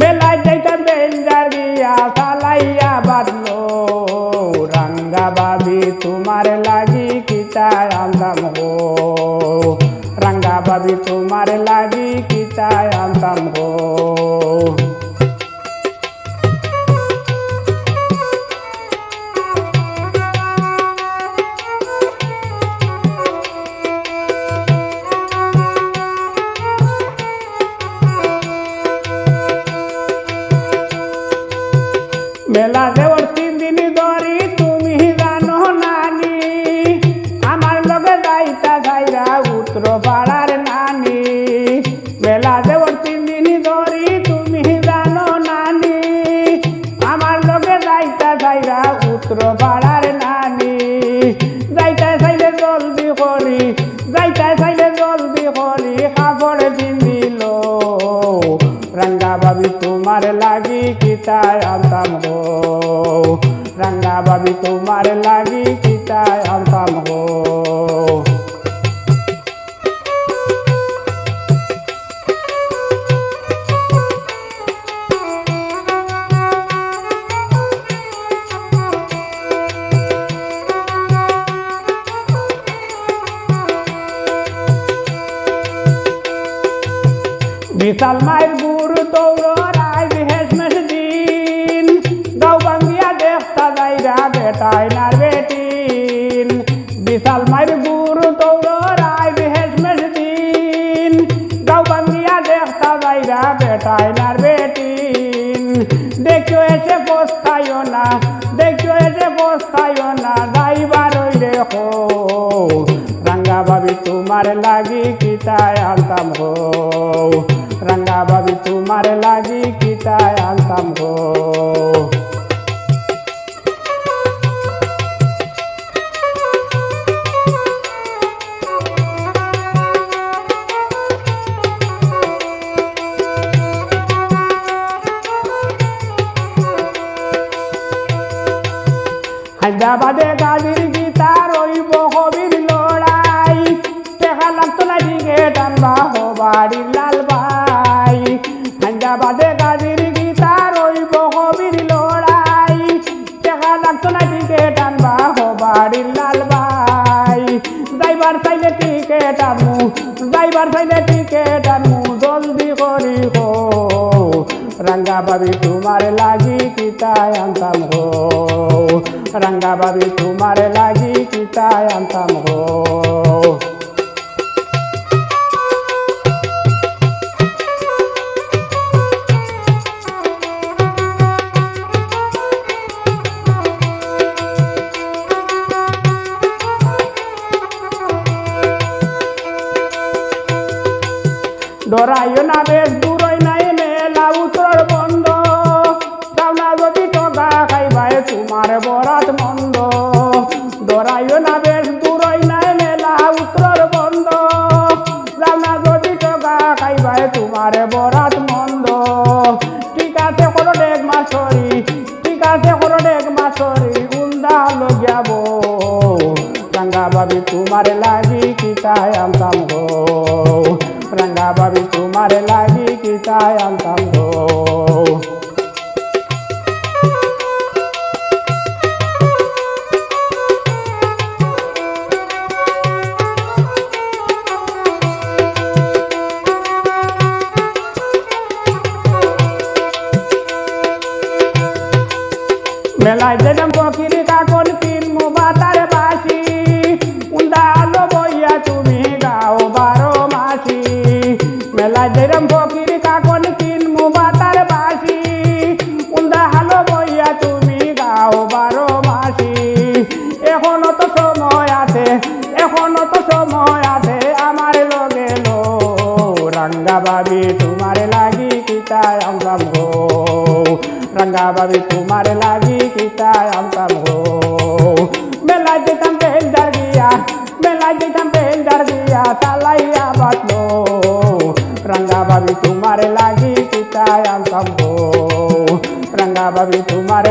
মেলায় যাইতাম বেঞ্জার গিয়া সালাইয়া বাঁধলো রাঙ্গা বাবি তোমার লাগি কিতায় আনতাম গো রাঙ্গা বাবি তোমার লাগি কিতায় আনতাম গো মেলা দেওয়ার 3 দিন ধরি তুমি জানো নানি আমার লগে যাইতা যাইরা উত্তর পাড়ার নানি মেলা দেওয়ার 3 দিন ধরি তুমি জানো নানি আমার লগে যাইতা যাইরা উত্তর পাড়ার নানি যাইতা চাইলে জলদি করি যাইতা চাইলে জলদি করি কাপড় পিন্দিল রাঙ্গা বাবি তোমার লাগি কিতায় আনতাম গো রাঙ্গা বাবি তোমার লাগি কিতায় আনতাম গো বিশাল মায়ের গুরু দৌড়াই হেসমেস দিন গাও বাঙ্গিয়া দেখতা যাইরা বেটায় নার বেটিন বিশাল মায়ের গুরু দৌড়াই হেসমেস দিন গাও বাঙ্গিয়া দেখতা যাইরা বেটায় নার বেটিন দেখো এসে পস্তাইও না দেখো এসে পস্তাইও না যাইবার হইলে হো রাঙ্গা বাবি তোমার লাগি কিতায় আনতাম গো রাঙ্গা বাবি তোমার লাগি কিতায় আনতাম গো হায়দ্রাবাদে গাজির গীতার রইব কবির লড়াই দেখা লাগতো না টিকেট আনবা বাড়ির লাল ভাই হায়দ্রাবাদে গাজির গীতার রইব কবির লড়াই দেখা লাগতো না টিকেট আনবা বাড়ির লাল ভাই যাইবার চাইলে টিকেট আনমু যাইবার চাইলে টিকেট আনমু জলদি করি গো রাঙ্গা বাবি তোমার লাগি কিতায় আনতাম গো রাঙ্গা বাবি তোমার লাগি কিতায় আনতাম গো ডরাইও না বেশ দূরই নাই মেলা উত্তর বন্ধ তাওনা যদি টকা খাইবাই তোমার বরাত মন্দ ডরাইও না বেশ দূরই নাই মেলা উত্তর বন্ধ তাওনা যদি টকা খাইবাই তোমার বরাত মন্দ ঠিক আছে করো ডেক মাছরি ঠিক আছে করো ডেক মাছরি উন্দা লগাব রাঙ্গা বাবি তোমার লাগি কিতায় আনতাম গো রাঙ্গা বাবি তোমার লাগি কিতায় আনতাম গো মেলায় যেতাম ফকিরি কাকন কিনমু বাতারে বাসি উন্দা আলো বইয়া তুমি গাও 12 মাসি মেলায় যেতাম ফকিরি কাকন কিনমু বাতারে বাসি উন্দা আলো বইয়া তুমি গাও 12 মাসি এখনো তো সময় আছে এখনো তো সময় আছে আমার লগে লো রাঙ্গা বাবি তোমার লাগি কিতায় আনতাম গো রাঙ্গা বাবি তোমার লাগি কিতায় আনতাম গো মেলায় যেতাম বেঞ্জার গিয়া মেলায় যেতাম বেঞ্জার গিয়া সালাইয়া বাঁধলো রাঙ্গা বাবি তোমার লাগি কিতায় আনতাম গো রাঙ্গা বাবি তোমার